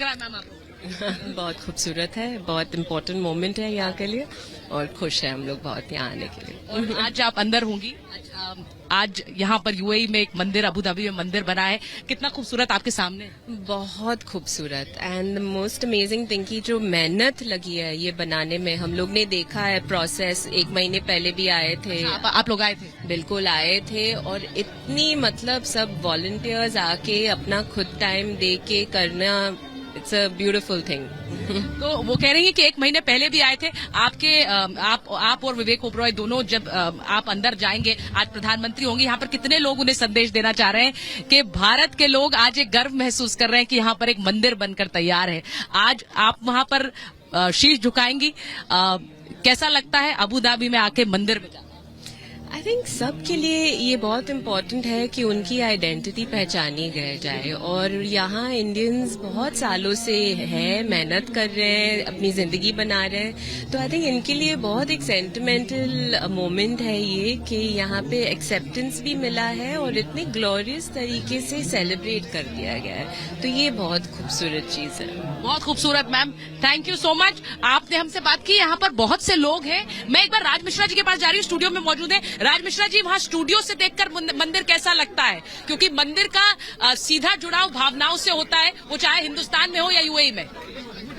लग रहा है मैम आपको? बहुत खूबसूरत है, बहुत इम्पोर्टेंट मोमेंट है यहाँ के लिए और खुश है हम लोग बहुत यहाँ आने के लिए। और आज आप अंदर होंगी, आज यहाँ पर यूएई में एक मंदिर, अबू धाबी में मंदिर बना है, कितना खूबसूरत आपके सामने है। बहुत खूबसूरत एंड मोस्ट अमेजिंग थिंग की जो मेहनत लगी है ये बनाने में, हम लोग ने देखा है प्रोसेस। 1 महीने पहले भी आए थे। आप लोग आए थे? बिल्कुल आए थे और इतनी मतलब सब वॉलंटियर्स आके अपना खुद टाइम दे के करना, इट्स अ ब्यूटीफुल थिंग। तो वो कह रही है कि 1 महीने पहले भी आए थे। आप और विवेक ओबरॉय दोनों जब आप अंदर जाएंगे, आज प्रधानमंत्री होंगे, यहाँ पर कितने लोग उन्हें संदेश देना चाह रहे हैं कि भारत के लोग आज एक गर्व महसूस कर रहे हैं कि यहाँ पर एक मंदिर बनकर तैयार है। आज आप वहाँ पर शीश झुकाएंगी, कैसा लगता है अबू धाबी में आके मंदिर में जाना? आई थिंक सबके लिए ये बहुत इम्पोर्टेंट है कि उनकी आइडेंटिटी पहचानी गई जाए और यहाँ इंडियंस बहुत सालों से है, मेहनत कर रहे हैं, अपनी जिंदगी बना रहे हैं। तो आई थिंक इनके लिए बहुत एक सेंटिमेंटल मोमेंट है ये कि यहाँ पे एक्सेप्टेंस भी मिला है और इतने ग्लोरियस तरीके से सेलिब्रेट कर दिया गया है। तो ये बहुत खूबसूरत चीज है। बहुत खूबसूरत ma'am, thank you so much. आपने हमसे बात की। यहाँ पर बहुत से लोग हैं। मैं एक बार राज मिश्रा जी के पास जा रही हूँ, स्टूडियो में मौजूद है। राज मिश्रा जी, वहाँ स्टूडियो से देखकर मंदिर कैसा लगता है? क्योंकि मंदिर का सीधा जुड़ाव भावनाओं से होता है, वो चाहे हिंदुस्तान में हो या यूएई में।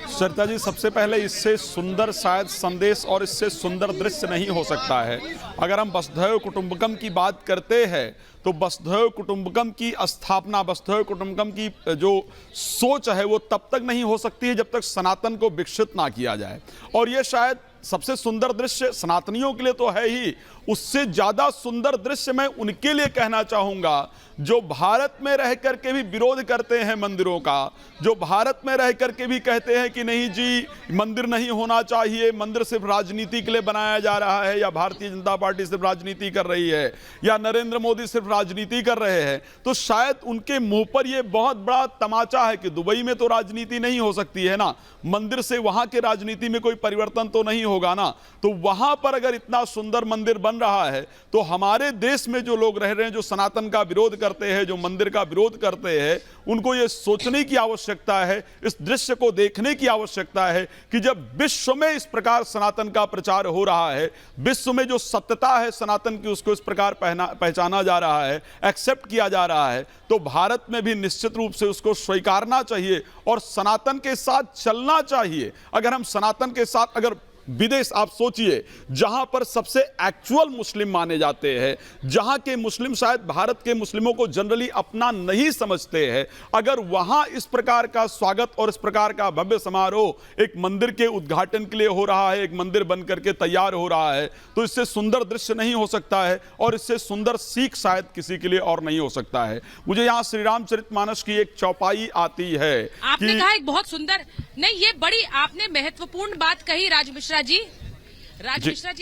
सरिता जी, सबसे पहले इससे सुंदर शायद संदेश और इससे सुंदर दृश्य नहीं हो सकता है। अगर हम वसुधैव कुटुंबकम की बात करते हैं तो वसुधैव कुटुंबकम की स्थापना, वसुधैव कुटुंबकम की जो सोच है वो तब तक नहीं हो सकती है जब तक सनातन को विकसित ना किया जाए। और ये शायद सबसे सुंदर दृश्य सनातनियों के लिए तो है ही, उससे ज्यादा सुंदर दृश्य मैं उनके लिए कहना चाहूंगा जो भारत में रह करके भी विरोध करते हैं मंदिरों का, जो भारत में रह करके भी कहते हैं कि नहीं जी मंदिर नहीं होना चाहिए, मंदिर सिर्फ राजनीति के लिए बनाया जा रहा है, या भारतीय जनता पार्टी सिर्फ राजनीति कर रही है, या नरेंद्र मोदी सिर्फ राजनीति कर रहे हैं। तो शायद उनके मुंह पर यह बहुत बड़ा तमाचा है कि दुबई में तो राजनीति नहीं हो सकती है ना, मंदिर से वहां के राजनीति में कोई परिवर्तन तो नहीं होगा ना। तो वहां पर अगर इतना सुंदर मंदिर बन रहा है तो हमारे देश में जो लोग रह रहे हैं, जो सनातन का विरोध करते हैं, जो मंदिर का विरोध करते हैं, उनको यह सोचने की आवश्यकता है, इस दृश्य को देखने की आवश्यकता है कि जब विश्व में इस प्रकार सनातन का प्रचार हो रहा है, विश्व में जो सत्यता है सनातन की उसको इस प्रकार पहचाना जा रहा है, एक्सेप्ट किया जा रहा है, तो भारत में भी निश्चित रूप से उसको स्वीकारना चाहिए और सनातन के साथ चलना चाहिए। अगर हम सनातन के साथ, अगर विदेश आप सोचिए जहां पर सबसे एक्चुअल मुस्लिम माने जाते हैं, जहां के मुस्लिम शायद भारत के मुस्लिमों को जनरली अपना नहीं समझते हैं, अगर वहां इस प्रकार का स्वागत और इस प्रकार का भव्य समारोह एक मंदिर के उद्घाटन के लिए हो रहा है, एक मंदिर बन करके तैयार हो रहा है, तो इससे सुंदर दृश्य नहीं हो सकता है और इससे सुंदर सीख शायद किसी के लिए और नहीं हो सकता है। मुझे यहाँ श्री रामचरितमानस की एक चौपाई आती है। आपने कहा एक बहुत सुंदर, नहीं ये बड़ी आपने महत्वपूर्ण बात कही राज मिश्रा जी।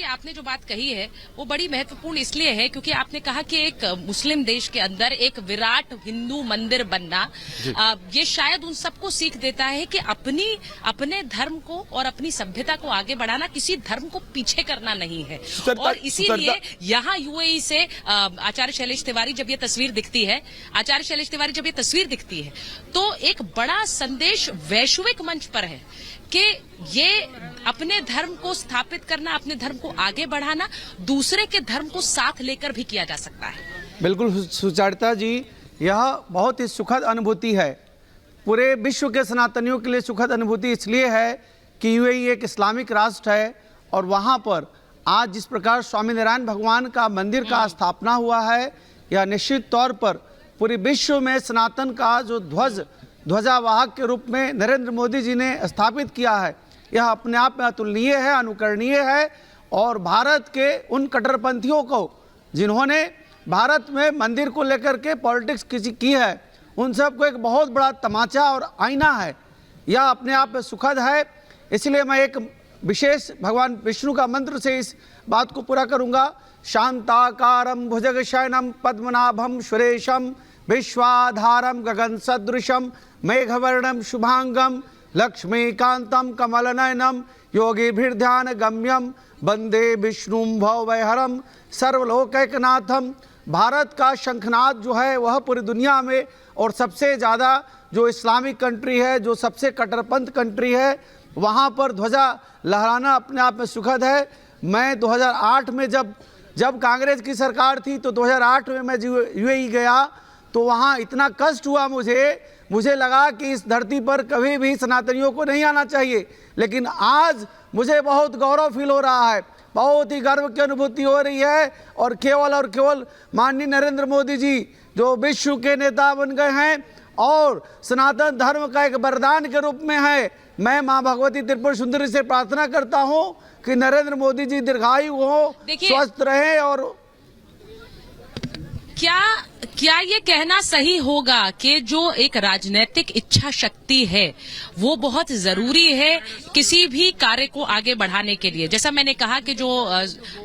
आपने जो बात कही है वो बड़ी महत्वपूर्ण इसलिए है क्योंकि आपने कहा कि एक मुस्लिम देश के अंदर एक विराट हिंदू मंदिर बनना, ये शायद उन सबको सीख देता है कि अपने धर्म को और अपनी सभ्यता को आगे बढ़ाना, किसी धर्म को पीछे करना नहीं है। और इसीलिए यहाँ यूएई से आचार्य शैलेश तिवारी जब ये तस्वीर दिखती है तो एक बड़ा संदेश वैश्विक मंच पर है कि ये अपने धर्म को स्थापित करना, अपने धर्म को आगे बढ़ाना, दूसरे के धर्म को साथ लेकर भी किया जा सकता है। बिल्कुल सुचरिता जी, यह बहुत ही सुखद अनुभूति है। पूरे विश्व के सनातनियों के लिए सुखद अनुभूति इसलिए है कि यूएई एक इस्लामिक राष्ट्र है और वहाँ पर आज जिस प्रकार स्वामीनारायण भगवान का मंदिर का स्थापना हुआ है, यह निश्चित तौर पर पूरे विश्व में सनातन का जो ध्वजावाहक के रूप में नरेंद्र मोदी जी ने स्थापित किया है, यह अपने आप में अतुलनीय है, अनुकरणीय है। और भारत के उन कट्टरपंथियों को जिन्होंने भारत में मंदिर को लेकर के पॉलिटिक्स की है, उन सबको एक बहुत बड़ा तमाचा और आईना है। यह अपने आप में सुखद है। इसलिए मैं एक विशेष भगवान विष्णु का मंत्र से इस बात को पूरा करूंगा। शांताकारं भुजगशयनं पद्मनाभं सुरेशं विश्वाधारं गगन सदृशं मेघवर्णं शुभांगं लक्ष्मीकांतं कमलनयनं योगिभिर्ध्यान गम्यं वंदे विष्णुं भवभयहरं सर्वलोकैकनाथं भारत का शंखनाद जो है वह पूरी दुनिया में, और सबसे ज़्यादा जो इस्लामिक कंट्री है, जो सबसे कट्टरपंथ कंट्री है, वहाँ पर ध्वजा लहराना अपने आप में सुखद है। मैं 2008 में जब कांग्रेस की सरकार थी तो 2008 में मैं यूएई गया तो वहाँ इतना कष्ट हुआ मुझे लगा कि इस धरती पर कभी भी सनातनियों को नहीं आना चाहिए, लेकिन आज मुझे बहुत गौरव फील हो रहा है, बहुत ही गर्व की अनुभूति हो रही है। और केवल माननीय नरेंद्र मोदी जी जो विश्व के नेता बन गए हैं और सनातन धर्म का एक वरदान के रूप में है, मैं माँ भगवती त्रिपुर सुंदरी से प्रार्थना करता हूँ कि नरेंद्र मोदी जी दीर्घायु हो, स्वस्थ रहे। और क्या ये कहना सही होगा कि जो एक राजनीतिक इच्छा शक्ति है वो बहुत जरूरी है किसी भी कार्य को आगे बढ़ाने के लिए? जैसा मैंने कहा कि जो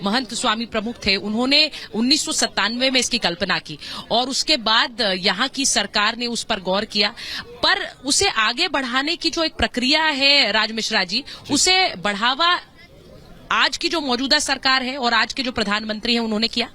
महंत स्वामी प्रमुख थे उन्होंने 1997 में इसकी कल्पना की और उसके बाद यहाँ की सरकार ने उस पर गौर किया, पर उसे आगे बढ़ाने की जो एक प्रक्रिया है राज मिश्रा जी, उसे बढ़ावा आज की जो मौजूदा सरकार है और आज के जो प्रधानमंत्री हैं उन्होंने किया।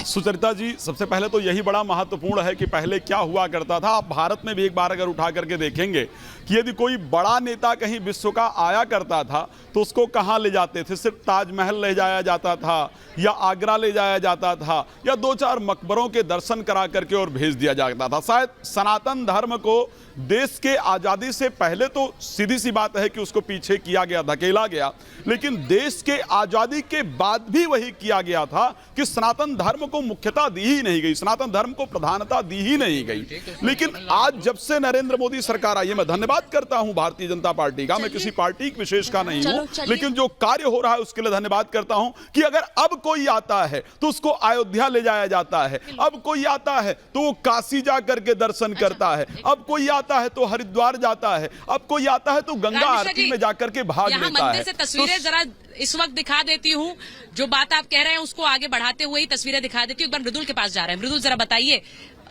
सुचरिता जी, सबसे पहले तो यही बड़ा महत्वपूर्ण है कि पहले क्या हुआ करता था। आप भारत में भी एक बार अगर उठा करके देखेंगे कि यदि कोई बड़ा नेता कहीं विश्व का आया करता था तो उसको कहाँ ले जाते थे? सिर्फ ताजमहल ले जाया जाता था या आगरा ले जाया जाता था या 2-4 मकबरों के दर्शन करा करके और भेज दिया जाता था। शायद सनातन धर्म को देश के आज़ादी से पहले तो सीधी सी बात है कि उसको पीछे किया गया, धकेला गया, लेकिन देश के आज़ादी के बाद भी वही किया गया था कि सनातन धर्म को मुख्यता दी ही नहीं गई, सनातन धर्म को प्रधानता दी ही नहीं गई। लेकिन आज जब से नरेंद्र मोदी सरकार आई है, मैं धन्यवाद करता हूं भारतीय जनता पार्टी का, मैं किसी पार्टी विशेष का नहीं हूं, लेकिन जो कार्य हो रहा है उसके लिए धन्यवाद करता हूं कि अगर अब कोई आता है तो उसको अयोध्या ले जाया जाता है, अब कोई आता है तो वो काशी जा करके दर्शन करता है, अब कोई आता है तो हरिद्वार जाता है, अब कोई आता है तो गंगा आरती में जाकर के भाग लेता है। मंदिर से तस्वीरें जरा इस वक्त दिखा देती हूँ, जो बात आप कह रहे हैं उसको आगे बढ़ाते हुए ही तस्वीरें दिखा देती हूँ। एक बार मृदुल के पास जा रहे हैं। मृदुल, जरा बताइए,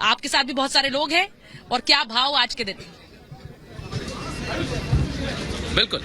आपके साथ भी बहुत सारे लोग हैं और क्या भाव आज के दिन? बिल्कुल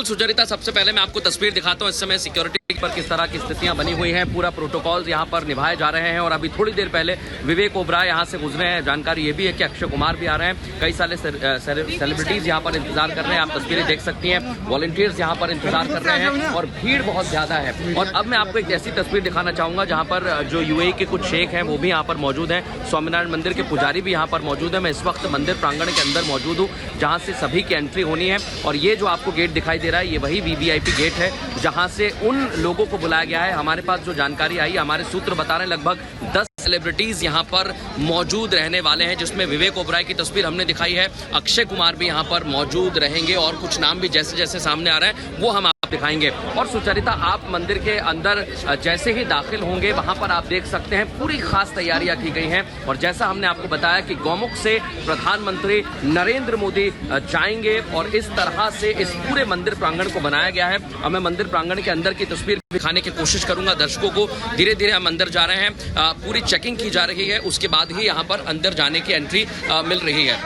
सुचरिता, सबसे पहले मैं आपको तस्वीर दिखाता हूं इस समय सिक्योरिटी पर किस तरह की स्थितियां बनी हुई हैं। पूरा प्रोटोकॉल यहां पर निभाए जा रहे हैं और अभी थोड़ी देर पहले विवेक ओबराय यहां से गुजरे हैं। जानकारी ये भी है कि अक्षय कुमार भी आ रहे हैं। कई सारे सेलिब्रिटीज यहां पर इंतजार कर रहे हैं, आप तस्वीरें देख सकती हैं। वॉलंटियर्स यहां पर इंतजार कर रहे हैं और भीड़ बहुत ज्यादा है। और अब मैं आपको एक ऐसी तस्वीर दिखाना चाहूंगा जहां पर जो यूएई के कुछ शेख हैं वो भी यहाँ पर मौजूद हैं। स्वामीनारायण मंदिर के पुजारी भी यहाँ पर मौजूद है। मैं इस वक्त मंदिर प्रांगण के अंदर मौजूद हूँ जहाँ से सभी की एंट्री होनी है। और ये जो आपको गेट दिखाई दे रहा है ये वही वीवीआईपी गेट है जहां से उन लोगों को बुलाया गया है। हमारे पास जो जानकारी आई, हमारे सूत्र बता रहे हैं लगभग 10 सेलिब्रिटीज यहां पर मौजूद रहने वाले हैं, जिसमें विवेक ओबराय की तस्वीर हमने दिखाई है, अक्षय कुमार भी यहां पर मौजूद रहेंगे और कुछ नाम भी जैसे जैसे सामने आ रहे हैं वो हम दिखाएंगे। और सुचरिता, आप मंदिर के अंदर जैसे ही दाखिल होंगे वहां पर आप देख सकते हैं पूरी खास तैयारियां की गई हैं। और जैसा हमने आपको बताया कि गौमुख से प्रधानमंत्री नरेंद्र मोदी जाएंगे और इस तरह से इस पूरे मंदिर प्रांगण को बनाया गया है। अब मैं मंदिर प्रांगण के अंदर की तस्वीर दिखाने की कोशिश करूंगा दर्शकों को। धीरे धीरे हम अंदर जा रहे हैं, पूरी चेकिंग की जा रही है, उसके बाद ही यहाँ पर अंदर जाने की एंट्री मिल रही है।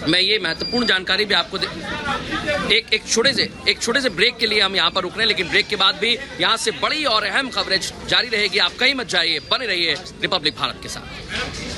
मैं ये महत्वपूर्ण जानकारी भी आपको एक छोटे से ब्रेक के लिए हम यहाँ पर रुक रहे हैं, लेकिन ब्रेक के बाद भी यहाँ से बड़ी और अहम कवरेज जारी रहेगी। आप कहीं मत जाइए, बने रहिए रिपब्लिक भारत के साथ।